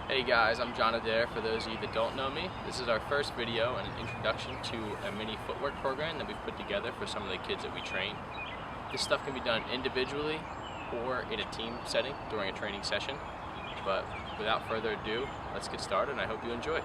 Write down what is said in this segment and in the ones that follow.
Hey guys, I'm Adair. For those of you that don't know me, this is our first video and an introduction to a mini footwork program that we've put together for some of the kids that we train. This stuff can be done individually or in a team setting during a training session. But without further ado, let's get started and I hope you enjoy.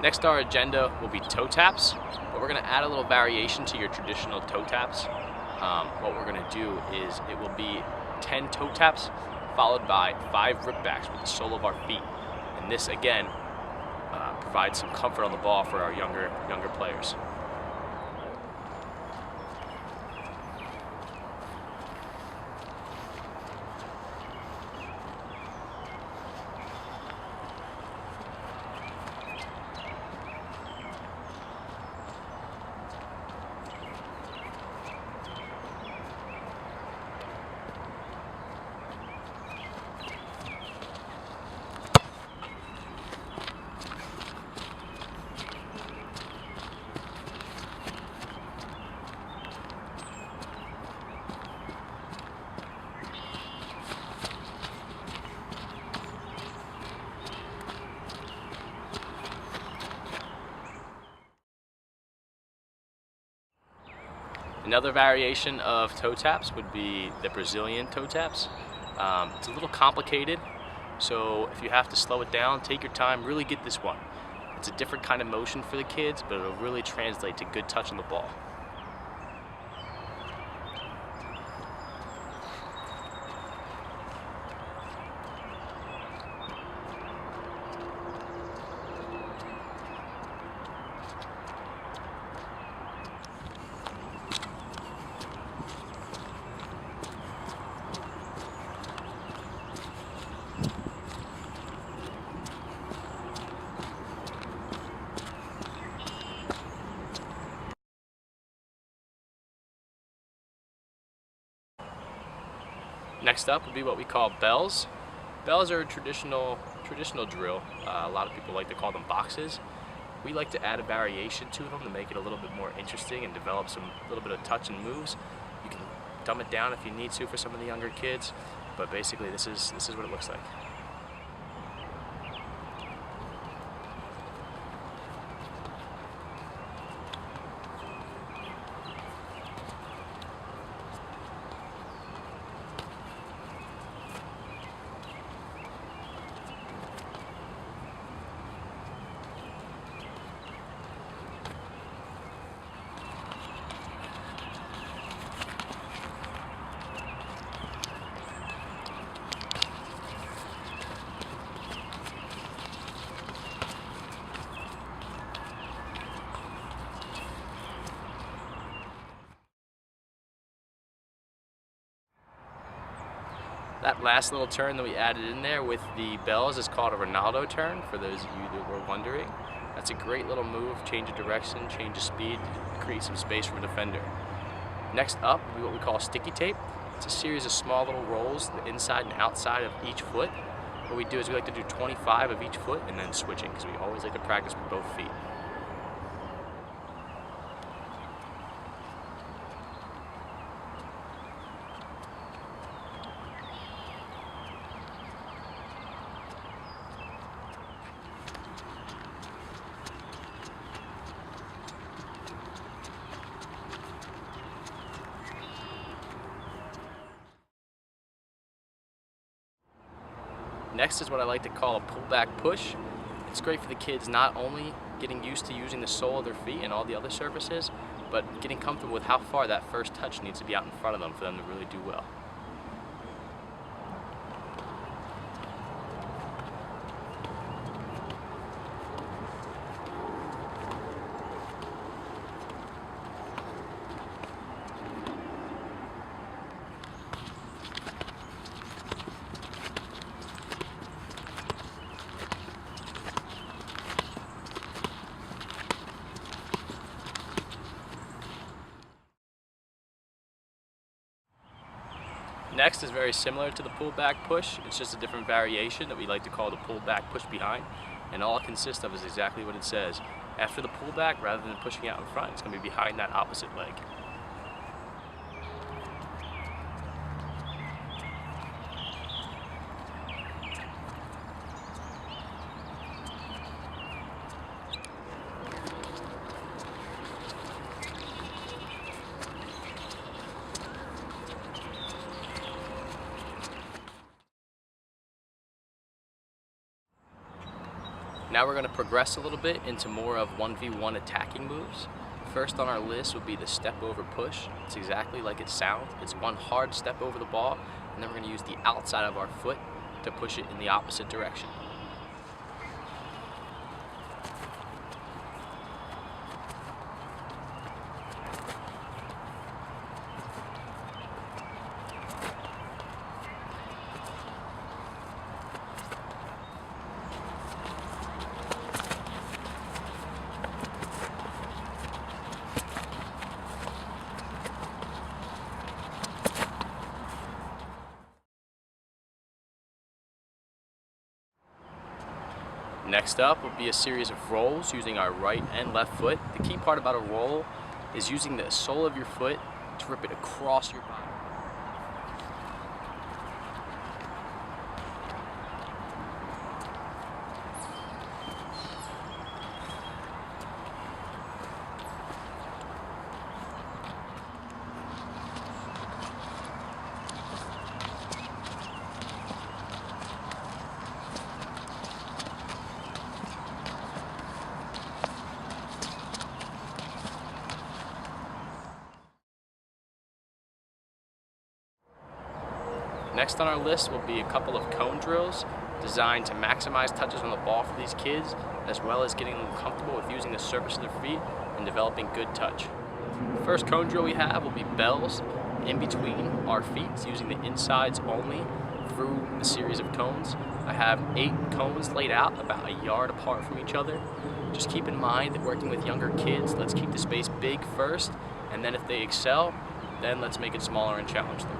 Next on our agenda will be toe taps, but we're going to add a little variation to your traditional toe taps. What we're going to do is it will be 10 toe taps followed by 5 rip backs with the sole of our feet. And this again provides some comfort on the ball for our younger players. Another variation of toe taps would be the Brazilian toe taps. It's a little complicated, so if you have to slow it down, take your time, really get this one. It's a different kind of motion for the kids, but it'll really translate to good touch on the ball. Next up would be what we call bells. Bells are a traditional drill. A lot of people like to call them boxes. We like to add a variation to them to make it a little bit more interesting and develop a little bit of touch and moves. You can dumb it down if you need to for some of the younger kids, but basically this is what it looks like. That last little turn that we added in there with the bells is called a Ronaldo turn, for those of you that were wondering. That's a great little move, change of direction, change of speed, create some space for a defender. Next up will be what we call sticky tape. It's a series of small little rolls, the inside and outside of each foot. What we do is we like to do 25 of each foot and then switching, because we always like to practice with both feet. Next is what I like to call a pullback push. It's great for the kids not only getting used to using the sole of their feet and all the other surfaces, but getting comfortable with how far that first touch needs to be out in front of them for them to really do well. Next is very similar to the pull back push. It's just a different variation that we like to call the pull back push behind. And all it consists of is exactly what it says. After the pull back, rather than pushing out in front, it's going to be behind that opposite leg. Now we're going to progress a little bit into more of 1v1 attacking moves. First on our list would be the step over push. It's exactly like it sounds. It's one hard step over the ball, and then we're going to use the outside of our foot to push it in the opposite direction. Next up will be a series of rolls using our right and left foot. The key part about a roll is using the sole of your foot to rip it across your body. Next on our list will be a couple of cone drills designed to maximize touches on the ball for these kids, as well as getting them comfortable with using the surface of their feet and developing good touch. The first cone drill we have will be bells in between our feet, using the insides only through a series of cones. I have 8 cones laid out about a yard apart from each other. Just keep in mind that working with younger kids, let's keep the space big first, and then if they excel, then let's make it smaller and challenge them.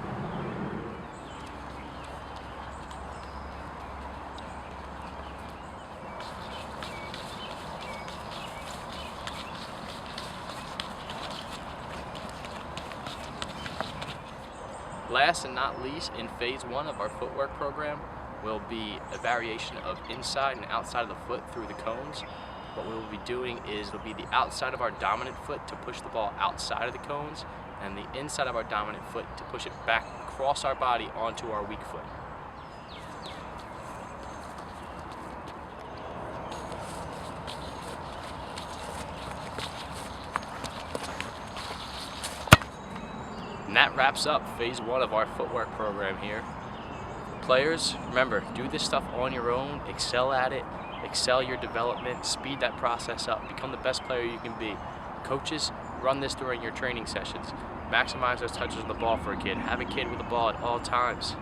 Last and not least, in phase 1 of our footwork program will be a variation of inside and outside of the foot through the cones. What we will be doing is it'll be the outside of our dominant foot to push the ball outside of the cones, and the inside of our dominant foot to push it back across our body onto our weak foot. And that wraps up phase 1 of our footwork program here. Players, remember, do this stuff on your own, excel at it, excel your development, speed that process up, become the best player you can be. Coaches, run this during your training sessions. Maximize those touches on the ball for a kid. Have a kid with the ball at all times.